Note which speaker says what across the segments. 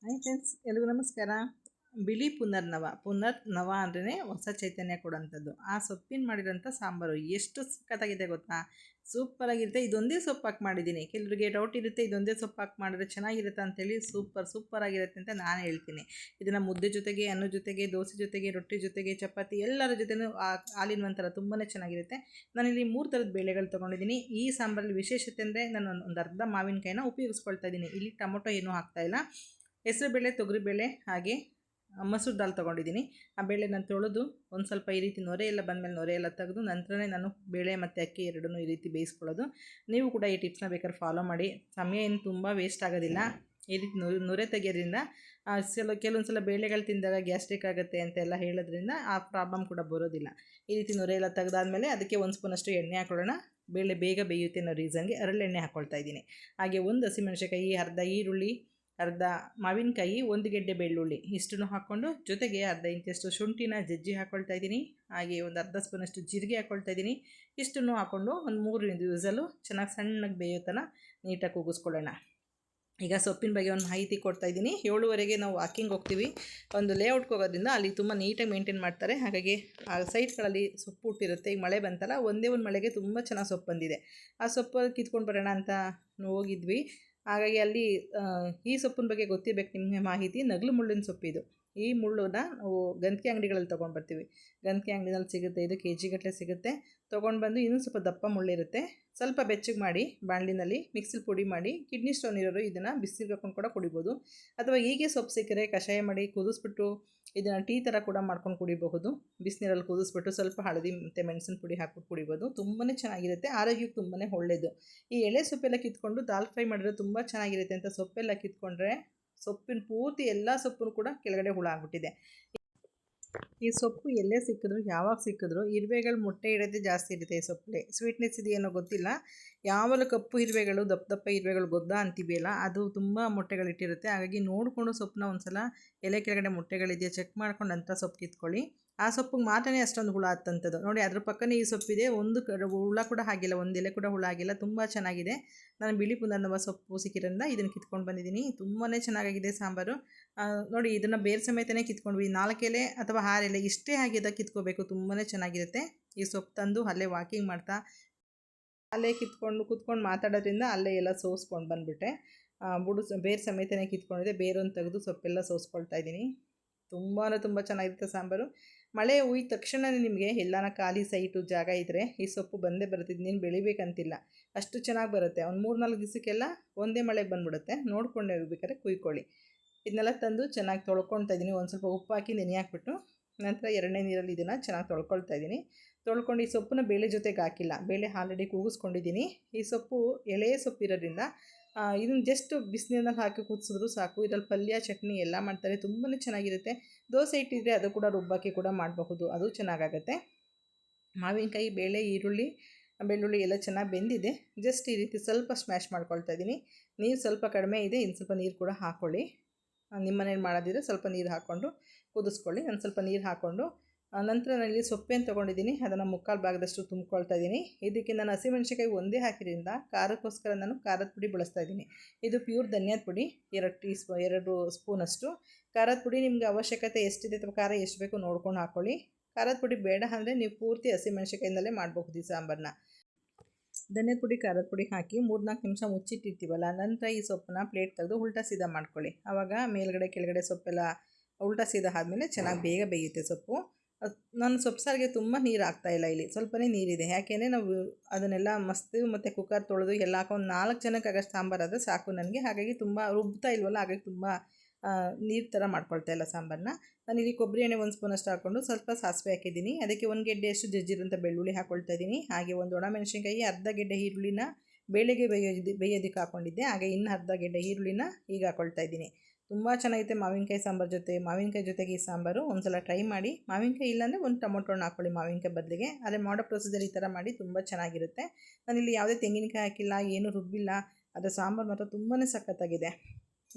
Speaker 1: Hi friends, ಎಲ್ರಿಗೂ ನಮಸ್ಕಾರ. ಬಿಳಿ ಪುನರ್ನವ ಅಂದ್ರೆ ಹೊಸ ಚೈತನ್ಯ ಕೊಡೋಂಥದ್ದು. ಆ ಸೊಪ್ಪಿನ ಮಾಡಿರೋಂಥ ಸಾಂಬಾರು ಎಷ್ಟು ಸಖತ್ತಾಗಿದೆ ಗೊತ್ತಾ? ಸೂಪರ್ ಆಗಿರುತ್ತೆ. ಇದೊಂದೇ ಸೊಪ್ಪು ಹಾಕಿ ಮಾಡಿದ್ದೀನಿ. ಕೆಲವರಿಗೆ ಡೌಟ್ ಇರುತ್ತೆ, ಇದೊಂದೇ ಸೊಪ್ಪು ಹಾಕಿ ಮಾಡಿದ್ರೆ ಚೆನ್ನಾಗಿರುತ್ತೆ ಅಂತೇಳಿ. ಸೂಪರ್ ಆಗಿರುತ್ತೆ ಅಂತ ನಾನು ಹೇಳ್ತೀನಿ. ಇದನ್ನು ಮುದ್ದೆ ಜೊತೆಗೆ, ಅನ್ನ ಜೊತೆಗೆ, ದೋಸೆ ಜೊತೆಗೆ, ರೊಟ್ಟಿ ಜೊತೆಗೆ, ಚಪಾತಿ ಎಲ್ಲರ ಜೊತೆನೂ ಆಲ್ ಇನ್ ಒನ್ ಥರ ತುಂಬಾ ಚೆನ್ನಾಗಿರುತ್ತೆ. ನಾನಿಲ್ಲಿ 3 ಥರದ ಬೇಳೆಗಳು ತೊಗೊಂಡಿದ್ದೀನಿ. ಈ ಸಾಂಬಾರಲ್ಲಿ ವಿಶೇಷತೆ ಅಂದರೆ ನಾನು ಒಂದು ಅರ್ಧ ಮಾವಿನಕಾಯಿನ ಉಪಯೋಗಿಸ್ಕೊಳ್ತಾ ಇದ್ದೀನಿ. ಇಲ್ಲಿ ಟೊಮೊಟೊ ಏನೂ ಹಾಕ್ತಾಯಿಲ್ಲ. ಹೆಸರುಬೇಳೆ, ತೊಗರಿಬೇಳೆ ಹಾಗೆ ಮಸೂರು ದಾಲ್ ತೊಗೊಂಡಿದ್ದೀನಿ. ಆ ಬೇಳೆ ನಾನು ತೊಳೆದು ಒಂದು ಸ್ವಲ್ಪ ಈ ರೀತಿ ನೊರೆ ಎಲ್ಲ ಬಂದಮೇಲೆ ನೊರೆ ಎಲ್ಲ ತೆಗೆದು ನಂತರನೇ ನಾನು ಬೇಳೆ ಮತ್ತು ಅಕ್ಕಿ ಎರಡನ್ನೂ ಈ ರೀತಿ ಬೇಯಿಸ್ಕೊಳ್ಳೋದು. ನೀವು ಕೂಡ ಈ ಟಿಪ್ಸ್ನ ಬೇಕಾದ್ರೆ ಫಾಲೋ ಮಾಡಿ. ಸಮಯ ಏನು ತುಂಬ ವೇಸ್ಟ್ ಆಗೋದಿಲ್ಲ. ಈ ರೀತಿ ನೊರೆ ತೆಗೆಯೋದ್ರಿಂದ ಕೆಲವೊಂದು ಸಲ ಬೇಳೆಗಳು ತಿಂದಾಗ ಗ್ಯಾಸ್ಟ್ರಿಕ್ ಆಗುತ್ತೆ ಅಂತೆಲ್ಲ ಹೇಳೋದ್ರಿಂದ ಆ ಪ್ರಾಬ್ಲಮ್ ಕೂಡ ಬರೋದಿಲ್ಲ. ಈ ರೀತಿ ನೊರೆ ಎಲ್ಲ ತೆಗೆದಾದ್ಮೇಲೆ ಅದಕ್ಕೆ 1 ಸ್ಪೂನಷ್ಟು ಎಣ್ಣೆ ಹಾಕೊಳ್ಳೋಣ. ಬೇಳೆ ಬೇಗ ಬೇಯುತ್ತೆ ಅನ್ನೋ ರೀಸನ್ಗೆ ಹರಳೆಣ್ಣೆ ಹಾಕ್ಕೊಳ್ತಾ ಇದ್ದೀನಿ. ಹಾಗೆ ಒಂದು ಹಸಿಮೆಣಸಿನಕಾಯಿ, ಅರ್ಧ ಈರುಳ್ಳಿ, ಅರ್ಧ ಮಾವಿನಕಾಯಿ, 1 ಗೆಡ್ಡೆ ಬೆಳ್ಳುಳ್ಳಿ ಇಷ್ಟನ್ನು ಹಾಕ್ಕೊಂಡು ಜೊತೆಗೆ ಅರ್ಧ ಇಂಚಷ್ಟು ಶುಂಠಿನ ಜಜ್ಜಿ ಹಾಕ್ಕೊಳ್ತಾ ಇದ್ದೀನಿ. ಹಾಗೆ ಒಂದು ಅರ್ಧ ಸ್ಪೂನಷ್ಟು ಜೀರಿಗೆ ಹಾಕ್ಕೊಳ್ತಾ ಇದ್ದೀನಿ. ಇಷ್ಟನ್ನು ಹಾಕ್ಕೊಂಡು ಒಂದು 3 ವಿಸಲು ಚೆನ್ನಾಗಿ ಸಣ್ಣಗೆ ಬೇಯೋ ಥರ ನೀಟಾಗಿ ಕೂಗಿಸ್ಕೊಳ್ಳೋಣ. ಈಗ ಸೊಪ್ಪಿನ ಬಗ್ಗೆ ಒಂದು ಮಾಹಿತಿ ಕೊಡ್ತಾ ಇದ್ದೀನಿ. 7:30ಗೆ ನಾವು ವಾಕಿಂಗ್ ಹೋಗ್ತೀವಿ. ಒಂದು ಲೇಔಟ್ಗೆ ಹೋಗೋದ್ರಿಂದ ಅಲ್ಲಿ ತುಂಬ ನೀಟಾಗಿ ಮೇಂಟೈನ್ ಮಾಡ್ತಾರೆ. ಹಾಗಾಗಿ ಆ ಸೈಡ್ಗಳಲ್ಲಿ ಸೊಪ್ಪು ಹುಟ್ಟಿರುತ್ತೆ. ಈಗ ಮಳೆ ಬಂತಲ್ಲ, ಒಂದೇ ಒಂದು ಮಳೆಗೆ ತುಂಬ ಚೆನ್ನಾಗಿ ಸೊಪ್ಪು ಬಂದಿದೆ. ಆ ಸೊಪ್ಪು ಕಿತ್ಕೊಂಡು ಬರೋಣ ಅಂತ ಹೋಗಿದ್ವಿ. ಹಾಗಾಗಿ ಅಲ್ಲಿ ಈ ಸೊಪ್ಪಿನ ಬಗ್ಗೆ ಗೊತ್ತಿರಬೇಕು ನಿಮಗೆ ಮಾಹಿತಿ. ನಗಲು ಮುಳ್ಳಿನ ಸೊಪ್ಪಿದು. ಈ ಮುಳ್ಳನ್ನ ನಾವು ಗಂಧಿಗೆ ಅಂಗಡಿಗಳಲ್ಲಿ ತೊಗೊಂಡು ಬರ್ತೀವಿ. ಗಂಧಿಗೆ ಅಂಗಡಿನಲ್ಲಿ ಸಿಗುತ್ತೆ. ಇದು ಕೆ ಜಿ ಗಟ್ಟಲೆ ಸಿಗುತ್ತೆ. ತೊಗೊಂಡು ಬಂದು ಇನ್ನೂ ಸ್ವಲ್ಪ ದಪ್ಪ ಮುಳ್ಳಿರುತ್ತೆ. ಸ್ವಲ್ಪ ಬೆಚ್ಚಗೆ ಮಾಡಿ ಬಾಣಲಿನಲ್ಲಿ ಮಿಕ್ಸಿಲಿ ಪುಡಿ ಮಾಡಿ, ಕಿಡ್ನಿ ಸ್ಟೋನ್ ಇರೋರು ಇದನ್ನು ಬಿಸಿಲಿಗೆ ಹಾಕೊಂಡು ಕೂಡ ಕುಡಿಬೋದು. ಅಥವಾ ಹೀಗೆ ಸೊಪ್ಪು ಸಿಕ್ಕರೆ ಕಷಾಯ ಮಾಡಿ ಕುದಿಸ್ಬಿಟ್ಟು ಇದನ್ನು ಟೀ ಥರ ಕೂಡ ಮಾಡ್ಕೊಂಡು ಕುಡಿಬಹುದು. ಬಿಸಿನೀರಲ್ಲಿ ಕುದಿಸ್ಬಿಟ್ಟು ಸ್ವಲ್ಪ ಹಳದಿ ಮತ್ತು ಮೆಣಸಿನ ಪುಡಿ ಹಾಕ್ಬಿಟ್ಟು ಕುಡಿಬೋದು. ತುಂಬಾ ಚೆನ್ನಾಗಿರುತ್ತೆ. ಆರೋಗ್ಯಕ್ಕೆ ತುಂಬಾ ಒಳ್ಳೆಯದು. ಈ ಎಳೆ ಸೊಪ್ಪೆಲ್ಲ ಕಿತ್ಕೊಂಡು ದಾಲ್ ಫ್ರೈ ಮಾಡಿದ್ರೆ ತುಂಬ ಚೆನ್ನಾಗಿರುತ್ತೆ ಅಂತ ಸೊಪ್ಪೆಲ್ಲ ಕಿತ್ಕೊಂಡ್ರೆ ಸೊಪ್ಪಿನ ಪೂರ್ತಿ ಎಲ್ಲ ಸೊಪ್ಪು ಕೂಡ ಕೆಳಗಡೆ ಹುಳ ಆಗ್ಬಿಟ್ಟಿದೆ. ಈ ಸೊಪ್ಪು ಎಲ್ಲೇ ಸಿಕ್ಕಿದ್ರು, ಯಾವಾಗ ಸಿಕ್ಕಿದ್ರು ಇರುವೆಗಳು ಮೊಟ್ಟೆ ಇಡೋದೇ ಜಾಸ್ತಿ ಇರುತ್ತೆ. ಈ ಸೊಪ್ಪಲ್ಲಿ ಸ್ವೀಟ್ನೆಸ್ ಇದೆಯೇನೋ ಗೊತ್ತಿಲ್ಲ. ಯಾವಾಗಲೂ ಕಪ್ಪು ಇರುವೆಗಳು, ದಪ್ಪ ಇರುವೆಗಳು ಗೊದ್ದ ಅಂತೀವಿಯಲ್ಲ, ಅದು ತುಂಬ ಮೊಟ್ಟೆಗಳಿಟ್ಟಿರುತ್ತೆ. ಹಾಗಾಗಿ ನೋಡಿಕೊಂಡು ಸೊಪ್ಪನ್ನ ಒಂದು ಸಲ ಎಲೆ ಕೆಳಗಡೆ ಮೊಟ್ಟೆಗಳಿದೆಯಾ ಚೆಕ್ ಮಾಡ್ಕೊಂಡು ನಂತರ ಸೊಪ್ಪು ಕಿತ್ಕೊಳ್ಳಿ. ಆ ಸೊಪ್ಪಿಗೆ ಮಾತ್ರನೇ ಅಷ್ಟೊಂದು ಹುಳ ಹತ್ತಂಥದ್ದು ನೋಡಿ. ಅದ್ರ ಪಕ್ಕನೇ ಈ ಸೊಪ್ಪಿದೆ. ಒಂದು ಹುಳ ಕೂಡ ಆಗಿಲ್ಲ, ಒಂದು ಎಲೆ ಕೂಡ ಹುಳ ಆಗಿಲ್ಲ. ತುಂಬ ಚೆನ್ನಾಗಿದೆ. ನಾನು ಬಿಳಿ ಪುನರ್ನವ ಸೊಪ್ಪು ಸಿಕ್ಕಿರೋದ್ರಿಂದ ಇದನ್ನು ಕಿತ್ಕೊಂಡು ಬಂದಿದ್ದೀನಿ. ತುಂಬಾ ಚೆನ್ನಾಗಿದೆ ಸಾಂಬಾರು. ನೋಡಿ, ಇದನ್ನು ಬೇರೆ ಸಮೇತನೇ ಕಿತ್ಕೊಂಡ್ವಿ. 4 ಎಲೆ ಅಥವಾ 6 ಎಲೆ ಇಷ್ಟೇ ಆಗಿದೆ ಕಿತ್ಕೋಬೇಕು. ತುಂಬಾ ಚೆನ್ನಾಗಿರುತ್ತೆ. ಈ ಸೊಪ್ಪು ತಂದು ಅಲ್ಲೇ ವಾಕಿಂಗ್ ಮಾಡ್ತಾ ಅಲ್ಲೇ ಕುತ್ಕೊಂಡು ಮಾತಾಡೋದ್ರಿಂದ ಅಲ್ಲೇ ಎಲ್ಲ ಸೋಸ್ಕೊಂಡು ಬಂದುಬಿಟ್ಟೆ. ಬೇರೆ ಸಮೇತನೇ ಕಿತ್ಕೊಂಡಿದ್ದೆ. ಬೇರೊಂದು ತೆಗೆದು ಸೊಪ್ಪೆಲ್ಲ ಸೋಸ್ಕೊಳ್ತಾ ಇದ್ದೀನಿ. ತುಂಬ ಚೆನ್ನಾಗಿರುತ್ತೆ ಸಾಂಬಾರು. ಮಳೆ ಹುಯ್ದ ತಕ್ಷಣವೇ ನಿಮಗೆ ಎಲ್ಲಾನ ಖಾಲಿ ಸೈಟು ಜಾಗ ಇದ್ದರೆ ಈ ಸೊಪ್ಪು ಬಂದೇ ಬರುತ್ತೆ. ಇನ್ನೇನು ಬೆಳಿಬೇಕಂತಿಲ್ಲ, ಅಷ್ಟು ಚೆನ್ನಾಗಿ ಬರುತ್ತೆ. ಒಂದು 3-4 ದಿವಸಕ್ಕೆಲ್ಲ ಒಂದೇ ಮಳೆಗೆ ಬಂದುಬಿಡುತ್ತೆ. ನೋಡ್ಕೊಂಡೆ ಹೋಗ್ಬೇಕಾದ್ರೆ ಕುಯ್ಕೊಳ್ಳಿ. ಇದನ್ನೆಲ್ಲ ತಂದು ಚೆನ್ನಾಗಿ ತೊಳ್ಕೊಳ್ತಾ ಇದ್ದೀನಿ. ಒಂದು ಸ್ವಲ್ಪ ಉಪ್ಪು ಹಾಕಿ ನೆನೆ ಹಾಕ್ಬಿಟ್ಟು ನಂತರ 2ನೇ ನೀರಲ್ಲಿ ಇದನ್ನು ಚೆನ್ನಾಗಿ ತೊಳ್ಕೊಳ್ತಾ ಇದ್ದೀನಿ. ತೊಳ್ಕೊಂಡು ಈ ಸೊಪ್ಪನ್ನ ಬೇಳೆ ಜೊತೆಗೆ ಹಾಕಿಲ್ಲ, ಬೇಳೆ ಆಲ್ರೆಡಿ ಕೂಗಿಸ್ಕೊಂಡಿದ್ದೀನಿ. ಈ ಸೊಪ್ಪು ಎಳೆ ಸೊಪ್ಪು ಇರೋದ್ರಿಂದ ಇದನ್ನು ಜಸ್ಟ್ ಬಿಸಿನೀರಲ್ಲಿ ಹಾಕಿ ಕುದಿಸಿದ್ರು ಸಾಕು. ಇದರಲ್ಲಿ ಪಲ್ಯ, ಚಟ್ನಿ ಎಲ್ಲ ಮಾಡ್ತಾರೆ. ತುಂಬಾ ಚೆನ್ನಾಗಿರುತ್ತೆ. ದೋಸೆ ಇಟ್ಟಿದ್ರೆ ಅದು ಕೂಡ ರುಬ್ಬಾಕಿ ಕೂಡ ಮಾಡಬಹುದು, ಅದು ಚೆನ್ನಾಗಾಗುತ್ತೆ. ಮಾವಿನಕಾಯಿ, ಬೇಳೆ, ಈರುಳ್ಳಿ, ಬೆಳ್ಳುಳ್ಳಿ ಎಲ್ಲ ಚೆನ್ನಾಗಿ ಬೆಂದಿದೆ. ಜಸ್ಟ್ ಈ ರೀತಿ ಸ್ವಲ್ಪ ಸ್ಮ್ಯಾಶ್ ಮಾಡ್ಕೊಳ್ತಾ ಇದ್ದೀನಿ. ನೀರು ಸ್ವಲ್ಪ ಕಡಿಮೆ ಇದೆ, ಇನ್ನು ಸ್ವಲ್ಪ ನೀರು ಕೂಡ ಹಾಕ್ಕೊಳ್ಳಿ. ನಿಮ್ಮ ಮನೇಲಿ ಮಾಡೋದಿದ್ರೆ ಸ್ವಲ್ಪ ನೀರು ಹಾಕ್ಕೊಂಡು ಕುದಿಸ್ಕೊಳ್ಳಿ. ನಾನು ಸ್ವಲ್ಪ ನೀರು ಹಾಕ್ಕೊಂಡು ನಂತರ ನಾನಿಲ್ಲಿ ಸೊಪ್ಪೇನು ತೊಗೊಂಡಿದ್ದೀನಿ ಅದನ್ನು 3/4 ಭಾಗದಷ್ಟು ತುಂಬ್ಕೊಳ್ತಾ ಇದ್ದೀನಿ. ಇದಕ್ಕೆ ನಾನು ಹಸಿಮೆಣ್ಸಿಕಾಯಿ ಒಂದೇ ಹಾಕಿದ್ರಿಂದ ಖಾರಕ್ಕೋಸ್ಕರ ನಾನು ಖಾರದ ಪುಡಿ ಬಳಸ್ತಾ ಇದ್ದೀನಿ. ಇದು ಪ್ಯೂರ್ ಧನಿಯಾದ ಪುಡಿ, 2 ಸ್ಪೂನಷ್ಟು. ಖಾರದ ಪುಡಿ ನಿಮಗೆ ಅವಶ್ಯಕತೆ ಎಷ್ಟಿದೆ ಅಥವಾ ಖಾರ ಎಷ್ಟು ಬೇಕೋ ನೋಡ್ಕೊಂಡು ಹಾಕ್ಕೊಳ್ಳಿ. ಖಾರದ ಪುಡಿ ಬೇಡ ಅಂದರೆ ನೀವು ಪೂರ್ತಿ ಹಸಿಮೆಣ್ಸಿಕಾಯಿಂದಲೇ ಮಾಡಬಹುದು ಈ ಸಾಂಬಾರನ್ನ. ಧನಿಯಾದ ಪುಡಿ, ಖಾರದ ಪುಡಿ ಹಾಕಿ 3-4 ನಿಮಿಷ ಮುಚ್ಚಿಟ್ಟಿರ್ತೀವಲ್ಲ, ನಂತರ ಈ ಸೊಪ್ಪನ್ನ ಪ್ಲೇಟ್ ತೆಗೆದು ಉಲ್ಟಾ ಸೀದಾ ಮಾಡ್ಕೊಳ್ಳಿ. ಆವಾಗ ಮೇಲ್ಗಡೆ ಕೆಳಗಡೆ ಸೊಪ್ಪೆಲ್ಲ ಉಲ್ಟಾ ಸೀದಾ ಆದಮೇಲೆ ಚೆನ್ನಾಗಿ ಬೇಗ ಬೇಯುತ್ತೆ ಸೊಪ್ಪು. ನಾನು ಸೊಪ್ಪು ಸಾರಿಗೆ ತುಂಬ ನೀರು ಹಾಕ್ತಾಯಿಲ್ಲ, ಇಲ್ಲಿ ಸ್ವಲ್ಪನೇ ನೀರಿದೆ. ಯಾಕೆಂದರೆ ನಾವು ಅದನ್ನೆಲ್ಲ ಮಸ್ತು ಮತ್ತು ಕುಕ್ಕರ್ ತೊಳೆದು ಎಲ್ಲ ಹಾಕೊಂಡು 4 ಜನಕ್ಕೆ ಆಗೋಷ್ಟು ಸಾಂಬಾರಾದರೆ ಸಾಕು ನನಗೆ. ಹಾಗಾಗಿ ತುಂಬ ರುಬ್ತಾ ಇಲ್ವಲ್ಲ, ಹಾಗಾಗಿ ತುಂಬ ನೀರು ಥರ ಮಾಡ್ಕೊಳ್ತಾ ಇಲ್ಲ ಸಾಂಬಾರನ್ನ. ನಾನಿಲ್ಲಿ ಕೊಬ್ಬರಿ ಎಣ್ಣೆ 1 ಸ್ಪೂನಷ್ಟು ಹಾಕ್ಕೊಂಡು ಸ್ವಲ್ಪ ಸಾಸಿವೆ ಹಾಕಿದ್ದೀನಿ. ಅದಕ್ಕೆ 1 ಗೆಡ್ಡೆಯಷ್ಟು ಜಜ್ಜಿರೋಂಥ ಬೆಳ್ಳುಳ್ಳಿ ಹಾಕ್ಕೊಳ್ತಾ ಇದ್ದೀನಿ. ಹಾಗೆ ಒಂದು ಒಣಮೆಣಸಿನ್ಕಾಯಿ, ಅರ್ಧ ಗೆಡ್ಡೆ ಈರುಳ್ಳಿನ ಬೇಳೆಗೆ ಬೇಯೋದಕ್ಕೆ ಹಾಕ್ಕೊಂಡಿದ್ದೆ. ಹಾಗೆ ಇನ್ನು ಅರ್ಧ ಗೆಡ್ಡೆ ಈರುಳ್ಳಿನ ಈಗ ಹಾಕ್ಕೊಳ್ತಾ ಇದ್ದೀನಿ. ತುಂಬ ಚೆನ್ನಾಗಿರುತ್ತೆ ಮಾವಿನಕಾಯಿ ಸಾಂಬಾರು ಜೊತೆ. ಮಾವಿನಕಾಯಿ ಜೊತೆಗೆ ಈ ಸಾಂಬಾರು ಒಂದು ಸಲ ಟ್ರೈ ಮಾಡಿ. ಮಾವಿನಕಾಯಿ ಇಲ್ಲಾಂದರೆ ಒಂದು ಟೊಮೊಟೊನ ಹಾಕ್ಕೊಳ್ಳಿ ಮಾವಿನಕಾಯಿ ಬದಲಿಗೆ. ಆದರೆ ಮಾಡೋ ಪ್ರೊಸೀಜರ್ ಈ ಥರ ಮಾಡಿ, ತುಂಬ ಚೆನ್ನಾಗಿರುತ್ತೆ. ನಾನಿಲ್ಲಿ ಯಾವುದೇ ತೆಂಗಿನಕಾಯಿ ಹಾಕಿಲ್ಲ, ಏನೂ ರುಬ್ಬಿಲ್ಲ. ಅದರ ಸಾಂಬಾರು ಮಾತ್ರ ತುಂಬಾ ಸಖತ್ತಾಗಿದೆ.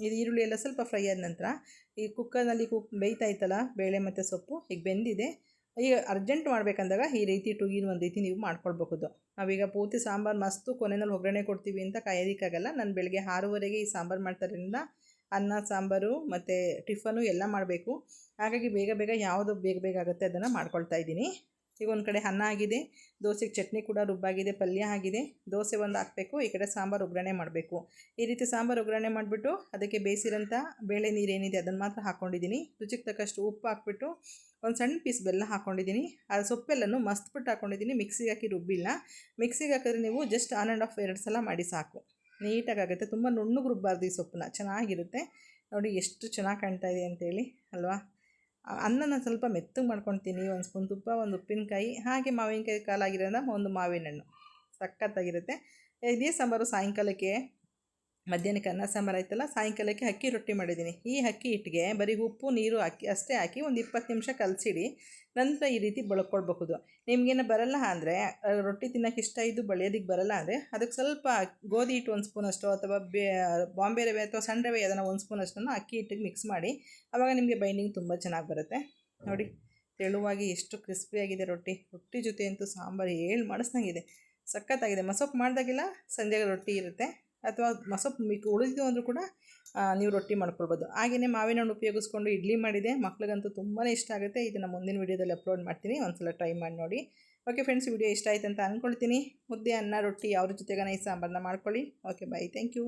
Speaker 1: ಇದು ಈರುಳ್ಳಿ ಎಲ್ಲ ಸ್ವಲ್ಪ ಫ್ರೈ ಆದ ನಂತರ ಈ ಕುಕ್ಕರ್ನಲ್ಲಿ ಬೇಯ್ತಾ ಇತ್ತಲ್ಲ ಬೇಳೆ ಮತ್ತು ಸೊಪ್ಪು, ಈಗ ಬೆಂದಿದೆ. ಈಗ ಅರ್ಜೆಂಟ್ ಮಾಡಬೇಕಂದಾಗ ಈ ರೀತಿ 2 in 1 ರೀತಿ ನೀವು ಮಾಡ್ಕೊಳ್ಬಹುದು. ನಾವೀಗ ಪೂರ್ತಿ ಸಾಂಬಾರು ಮಸ್ತು ಕೊನೆಯಲ್ಲಿ ಒಗ್ಗರಣೆ ಕೊಡ್ತೀವಿ ಅಂತ ಕಾಯೋದಕ್ಕಾಗಲ್ಲ. ನಾನು ಬೆಳಗ್ಗೆ 6:30ಗೆ ಈ ಸಾಂಬಾರು ಮಾಡ್ತಾರಿಂದ ಅನ್ನ ಸಾಂಬಾರು ಮತ್ತು ಟಿಫನು ಎಲ್ಲ ಮಾಡಬೇಕು. ಹಾಗಾಗಿ ಬೇಗ ಬೇಗ ಯಾವುದು ಬೇಗ ಬೇಗ ಆಗುತ್ತೆ ಅದನ್ನು ಮಾಡ್ಕೊಳ್ತಾ ಇದ್ದೀನಿ. ಈಗ ಒಂದು ಕಡೆ ಅನ್ನ ಆಗಿದೆ, ದೋಸೆಗೆ ಚಟ್ನಿ ಕೂಡ ರುಬ್ಬಾಗಿದೆ, ಪಲ್ಯ ಆಗಿದೆ, ದೋಸೆ ಒಂದು ಹಾಕಬೇಕು, ಈ ಕಡೆ ಸಾಂಬಾರು ಒಗ್ಗರಣೆ ಮಾಡಬೇಕು. ಈ ರೀತಿ ಸಾಂಬಾರು ಒಗ್ಗರಣೆ ಮಾಡಿಬಿಟ್ಟು ಅದಕ್ಕೆ ಬೇಯಿಸಿರೋಂಥ ಬೇಳೆ ನೀರೇನಿದೆ ಅದನ್ನು ಮಾತ್ರ ಹಾಕ್ಕೊಂಡಿದ್ದೀನಿ. ರುಚಿಗೆ ತಕ್ಕಷ್ಟು ಉಪ್ಪು ಹಾಕ್ಬಿಟ್ಟು ಒಂದು ಸಣ್ಣ ಪೀಸ್ ಬೆಲ್ಲ ಹಾಕ್ಕೊಂಡಿದ್ದೀನಿ. ಆ ಸೊಪ್ಪೆಲ್ಲನೂ ಮಸ್ತ್ಬಿಟ್ಟು ಹಾಕ್ಕೊಂಡಿದ್ದೀನಿ, ಮಿಕ್ಸಿಗೆ ಹಾಕಿ ರುಬ್ಬಿಲ್ಲ. ಮಿಕ್ಸಿಗೆ ಹಾಕಿದ್ರೆ ನೀವು ಜಸ್ಟ್ ಆನ್ ಆ್ಯಂಡ್ ಆಫ್ 2 ಸಲ ಮಾಡಿ ಸಾಕು, ನೀಟಾಗಿ ಆಗುತ್ತೆ. ತುಂಬ ನುಣ್ಣಗೆ ರುಬ್ಬಾರ್ದು ಈ ಸೊಪ್ಪನ್ನ, ಚೆನ್ನಾಗಿರುತ್ತೆ. ನೋಡಿ ಎಷ್ಟು ಚೆನ್ನಾಗಿ ಕಾಣ್ತಾ ಇದೆ ಅಂತೇಳಿ ಅಲ್ವಾ. ಅನ್ನನ ಸ್ವಲ್ಪ ಮೆತ್ತಗೆ ಮಾಡ್ಕೊಳ್ತೀನಿ. ಒಂದು ಸ್ಪೂನ್ ತುಪ್ಪ, ಒಂದು ಉಪ್ಪಿನಕಾಯಿ, ಹಾಗೆ ಮಾವಿನಕಾಯಿ ಕಾಲಾಗಿರೋದ್ರಿಂದ ಒಂದು ಮಾವಿನ ಹಣ್ಣು, ಸಖತ್ತಾಗಿರುತ್ತೆ. ಇದೇ ಸಾಂಬಾರು ಸಾಯಂಕಾಲಕ್ಕೆ, ಮಧ್ಯಾಹ್ನಕ್ಕೆ ಅನ್ನ ಸಾಂಬಾರು ಆಯ್ತಲ್ಲ, ಸಾಯಂಕಾಲಕ್ಕೆ ಅಕ್ಕಿ ರೊಟ್ಟಿ ಮಾಡಿದ್ದೀನಿ. ಈ ಅಕ್ಕಿ ಹಿಟ್ಟಿಗೆ ಬರೀ ಉಪ್ಪು ನೀರು ಅಷ್ಟೇ ಹಾಕಿ ಒಂದು 20 ನಿಮಿಷ ಕಲಸಿಡಿ. ನಂತರ ಈ ರೀತಿ ಬಳ್ಕೊಳ್ಬಹುದು. ನಿಮಗೇನು ಬರಲ್ಲ ಅಂದರೆ, ರೊಟ್ಟಿ ತಿನ್ನೋಕೆ ಇಷ್ಟ ಇದ್ದು ಬಳಿಯೋದಕ್ಕೆ ಬರಲ್ಲ ಅಂದರೆ ಅದಕ್ಕೆ ಸ್ವಲ್ಪ ಗೋಧಿ ಹಿಟ್ಟು 1 ಸ್ಪೂನಷ್ಟು, ಅಥವಾ ಬಾಂಬೆ ರವೆ ಅಥವಾ ಸಣ್ಣ ರವೆ ಅದನ್ನು 1 ಸ್ಪೂನಷ್ಟನ್ನು ಅಕ್ಕಿ ಹಿಟ್ಟಿಗೆ ಮಿಕ್ಸ್ ಮಾಡಿ, ಆವಾಗ ನಿಮಗೆ ಬೈಂಡಿಂಗ್ ತುಂಬ ಚೆನ್ನಾಗಿ ಬರುತ್ತೆ. ನೋಡಿ ತೆಳುವಾಗಿ ಎಷ್ಟು ಕ್ರಿಸ್ಪಿಯಾಗಿದೆ ರೊಟ್ಟಿ ಜೊತೆ ಅಂತೂ ಸಾಂಬಾರು ಮಾಡಿಸ್ದಂಗಿದೆ, ಸಖತ್ತಾಗಿದೆ. ಮಸೊಪ್ಪು ಮಾಡಿದಾಗೆಲ್ಲ ಸಂಜೆಗೆ ರೊಟ್ಟಿ ಇರುತ್ತೆ, ಅಥವಾ ಮಸೊಪ್ಪು ಉಳಿದಿದ್ದು ಅಂದರೂ ಕೂಡ ನೀವು ರೊಟ್ಟಿ ಮಾಡ್ಕೊಳ್ಬೋದು. ಹಾಗೆಯೇ ಮಾವಿನ ಹಣ್ಣು ಉಪಯೋಗಿಸ್ಕೊಂಡು ಇಡ್ಲಿ ಮಾಡಿದೆ, ಮಕ್ಳಿಗಂತೂ ತುಂಬಾ ಇಷ್ಟ ಆಗುತ್ತೆ. ಇದನ್ನು ಮುಂದಿನ ವೀಡಿಯೋದಲ್ಲಿ ಅಪ್ಲೋಡ್ ಮಾಡ್ತೀನಿ, ಒಂದ್ಸಲ ಟ್ರೈ ಮಾಡಿ ನೋಡಿ. ಓಕೆ ಫ್ರೆಂಡ್ಸ್, ವಿಡಿಯೋ ಇಷ್ಟ ಆಯ್ತು ಅಂತ ಅಂದ್ಕೊಳ್ತೀನಿ. ಮುದ್ದೆ, ಅನ್ನ, ರೊಟ್ಟಿ ಯಾವ್ದ್ರ ಜೊತೆಗಾನ ಈ ಸಾಂಬಾರನ್ನ ಮಾಡ್ಕೊಳ್ಳಿ. Okay, bye, thank you.